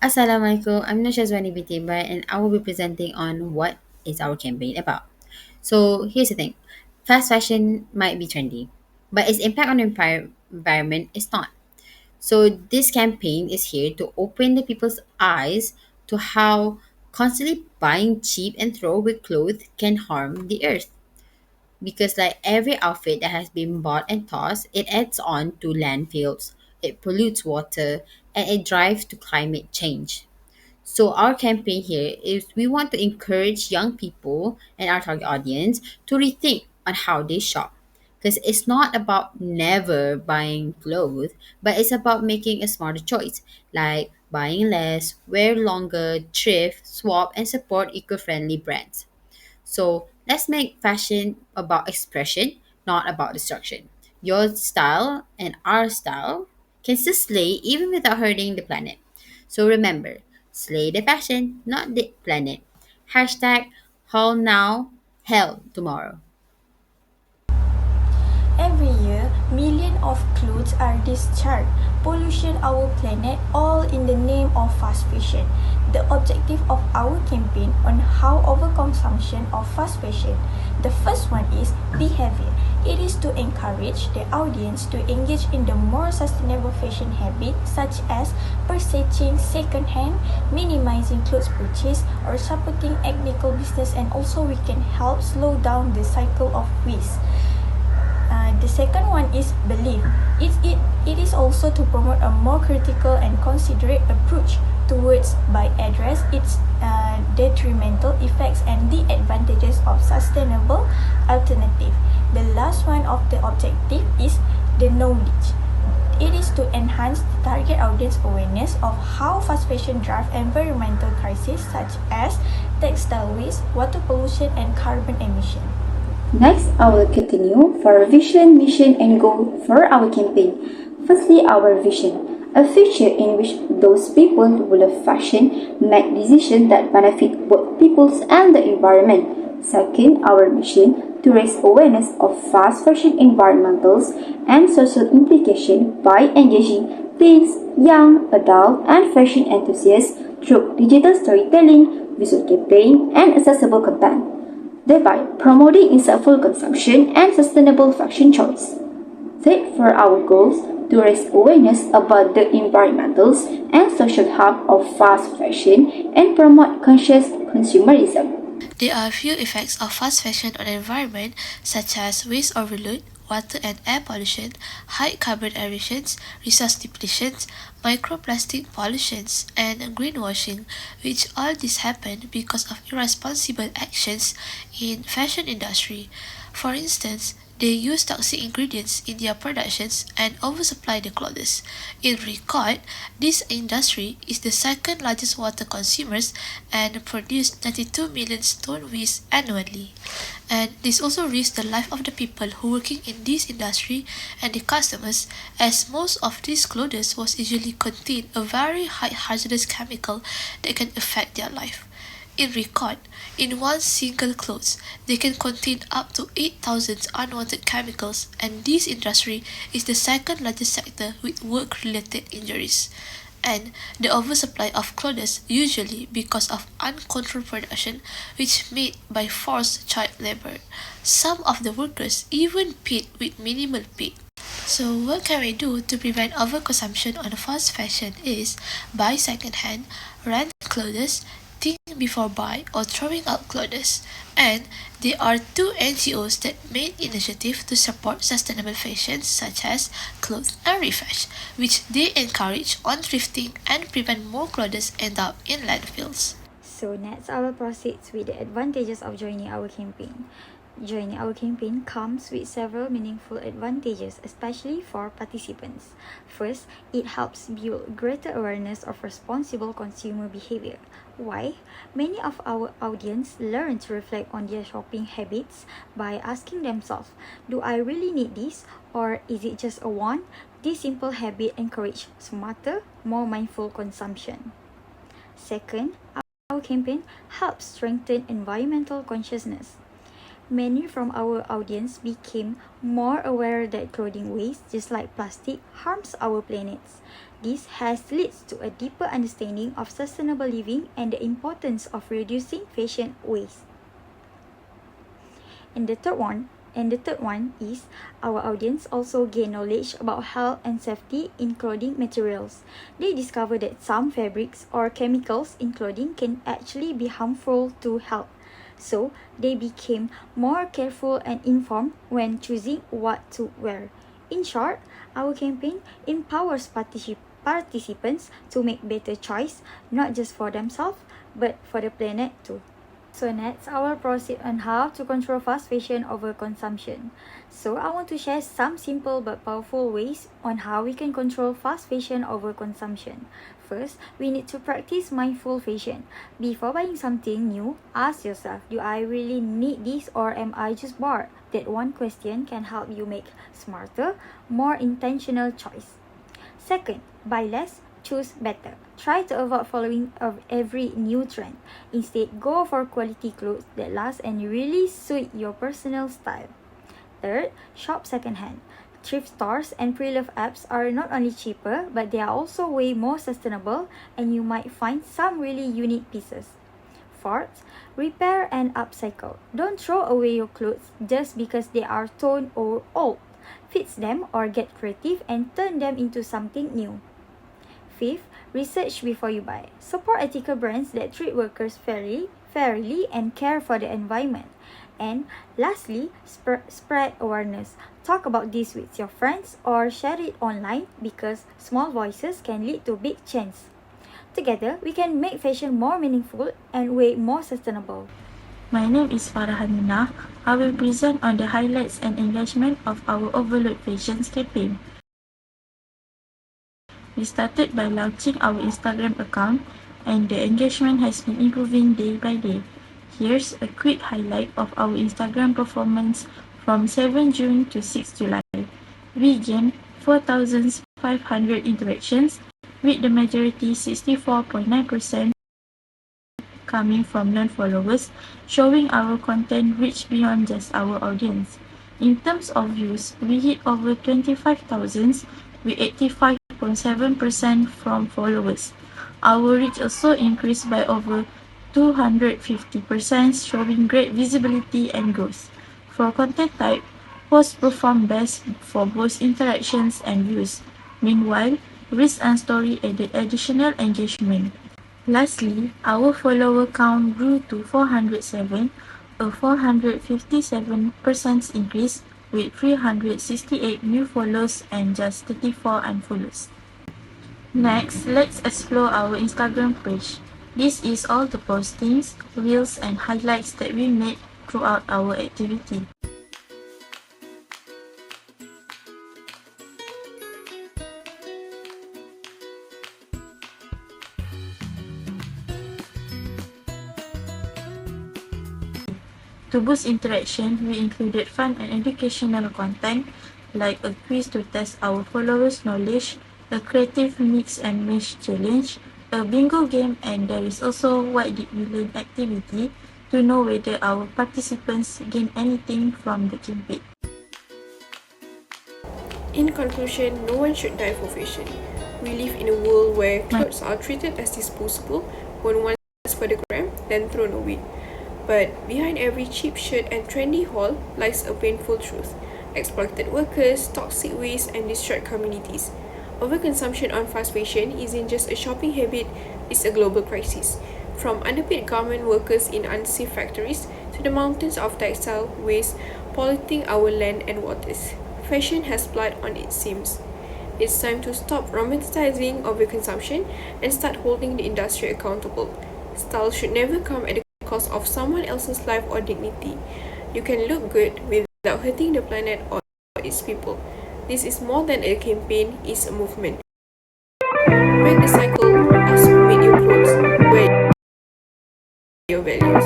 Assalamualaikum. I'm Nashazwani Bitimba and I will be presenting on what is our campaign about. So here's the thing. Fast fashion might be trendy, but its impact on the environment is not. So this campaign is here to open the people's eyes to how constantly buying cheap and throwaway clothes can harm the earth. Because like every outfit that has been bought and tossed, it adds on to landfills, it pollutes water, and it drives to climate change. So our campaign here is we want to encourage young people and our target audience to rethink on how they shop. Because it's not about never buying clothes, but it's about making a smarter choice, like buying less, wear longer, thrift, swap, and support eco-friendly brands. So let's make fashion about expression, not about destruction. Your style and our style can still slay even without hurting the planet. So remember, slay the fashion, not the planet. Hashtag haul now, hell tomorrow. Every year, millions of clothes are discharged, pollution our planet, all in the name of fast fashion. The objective of our campaign on how overconsumption of fast fashion. The first one is behavior. It is to encourage the audience to engage in the more sustainable fashion habits such as purchasing second-hand, minimizing clothes purchase, or supporting ethical business, and also we can help slow down the cycle of waste. The second one is belief. It is also to promote a more critical and considerate approach towards by address its detrimental effects and the advantages of sustainable alternative. The last one of the objective is the knowledge. It is to enhance the target audience awareness of how fast fashion drive environmental crises such as textile waste, water pollution, and carbon emission. Next, I will continue for our vision, mission, and goal for our campaign. Firstly, our vision. A future in which those people who love fashion make decisions that benefit both peoples and the environment. Second, our mission to raise awareness of fast fashion environmentals and social implications by engaging teens, young, adult, and fashion enthusiasts through digital storytelling, visual campaign, and accessible content, thereby promoting insightful consumption and sustainable fashion choice. Third, for our goals, to raise awareness about the environmental and social harm of fast fashion and promote conscious consumerism. There are few effects of fast fashion on the environment, such as waste overload, water and air pollution, high carbon emissions, resource depletions, microplastic pollutions, and greenwashing, which all this happen because of irresponsible actions in fashion industry. For instance, they use toxic ingredients in their productions and oversupply the clothes. In record, this industry is the second largest water consumers and produce 92 million ton waste annually. And this also risks the life of the people who working in this industry and the customers, as most of these clothes was usually contain a very high hazardous chemical that can affect their life. In record, in one single clothes, they can contain up to 8,000 unwanted chemicals, and this industry is the second largest sector with work-related injuries. And the oversupply of clothes usually because of uncontrolled production which made by forced child labor. Some of the workers even paid with minimal pay. So what can we do to prevent overconsumption on fast fashion is buy secondhand, rent clothes, think before buy or throwing out clothes. And there are two NGOs that made initiative to support sustainable fashion such as Clothes and Refresh, which they encourage on thrifting and prevent more clothes end up in landfills. So next, I will proceed with the advantages of joining our campaign. Joining our campaign comes with several meaningful advantages, especially for participants. First, it helps build greater awareness of responsible consumer behavior. Why? Many of our audience learn to reflect on their shopping habits by asking themselves, do I really need this or is it just a want? This simple habit encourages smarter, more mindful consumption. Second, our campaign helps strengthen environmental consciousness. Many from our audience became more aware that clothing waste, just like plastic, harms our planets. This has led to a deeper understanding of sustainable living and the importance of reducing fashion waste. And the third one is our audience also gain knowledge about health and safety in clothing materials. They discover that some fabrics or chemicals in clothing can actually be harmful to health. So they became more careful and informed when choosing what to wear. In short, our campaign empowers participants to make better choice, not just for themselves, but for the planet too. So next, I will proceed on how to control fast fashion overconsumption. So I want to share some simple but powerful ways on how we can control fast fashion overconsumption. First, we need to practice mindful fashion. Before buying something new, ask yourself, do I really need this or am I just bored? That one question can help you make smarter, more intentional choice. Second, buy less, choose better. Try to avoid following every new trend. Instead, go for quality clothes that last and really suit your personal style. Third, shop secondhand. Thrift stores and pre-love apps are not only cheaper, but they are also way more sustainable and you might find some really unique pieces. Fourth, repair and upcycle. Don't throw away your clothes just because they are torn or old. Fix them or get creative and turn them into something new. Fifth, research before you buy. Support ethical brands that treat workers fairly and care for the environment. And lastly, spread awareness. Talk about this with your friends or share it online because small voices can lead to big change. Together, we can make fashion more meaningful and way more sustainable. My name is Farhanina. I will present on the highlights and engagement of our Overload Fashions campaign. We started by launching our Instagram account and the engagement has been improving day by day. Here's a quick highlight of our Instagram performance from 7 June to 6 July. We gained 4,500 interactions, with the majority 64.9% coming from non-followers, showing our content reached beyond just our audience. In terms of views, we hit over 25,000 with 85.7% from followers. Our reach also increased by over 250%, showing great visibility and growth. For content type, posts performed best for both interactions and views. Meanwhile, Reels and Story added additional engagement. Lastly, our follower count grew to 407, a 457% increase, with 368 new follows and just 34 unfollows. Next, let's explore our Instagram page. This is all the postings, reels, and highlights that we made throughout our activity. To boost interaction, we included fun and educational content like a quiz to test our followers' knowledge, a creative mix and match challenge, a bingo game, and there is also what did we learn activity to know whether our participants gain anything from the campaign. In conclusion, no one should die for fashion. We live in a world where clothes are treated as disposable, worn once for the gram, then thrown away. But behind every cheap shirt and trendy haul lies a painful truth: exploited workers, toxic waste, and destroyed communities. Overconsumption on fast fashion isn't just a shopping habit, it's a global crisis. From underpaid garment workers in unsafe factories to the mountains of textile waste polluting our land and waters, fashion has blood on its seams. It's time to stop romanticizing overconsumption and start holding the industry accountable. Style should never come at the cost of someone else's life or dignity. You can look good without hurting the planet or its people. This is more than a campaign, it's a movement. Break the cycle, ask who made your clothes, wear your values.